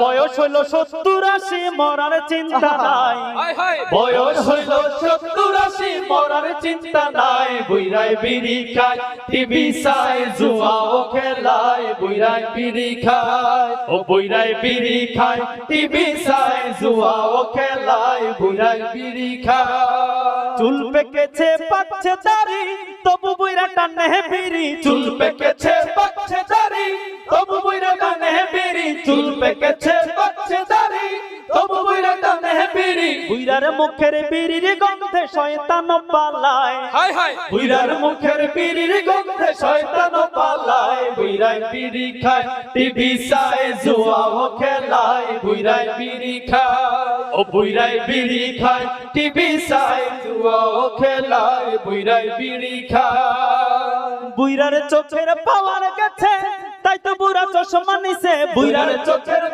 বয়স হইল 70-80 মরার চিন্তা নাই, বয়স হইল 70-80 মরার চিন্তা নাই। বুইরাই বিড়ি খায়, টিভি চায়, জুয়াও খেলায়। বুইরাই বিড়ি খায়, ও বুইরাই বিড়ি খায়, টিভি চায়, জুয়াও খেলায়। বুইরাই বিড়ি খায়। চুল পেকেছে পাচ্ছে দাড়ি, তবু বুইরা টানে বিড়ি। চুল পেকেছে পাচ্ছে দাড়ি, তবু বুইরা টানে বিড়ি। চুল পেকেছে পাচ্ছে দাড়ি, তবু বুইরা টানে বিড়ি। বুইরার মুখের বিড়ির গন্ধে শয়তান পালায়। বুইরার মুখের বিড়ির গন্ধে শয়তান পালায়। বুইরাই বিড়ি খায়, টিভি চায়, জুয়াও খেলায়। বুইরাই বিড়ি খায়, ও বুইরাই বিড়ি খায়, টিভি চায়, জুয়াও খেলায়। বুইরাই বিড়ি খায়। বুইরার চোখের পাওয়ার গেছে, তাই তো বুড়া চশমা নিছে। বুইরার চোখের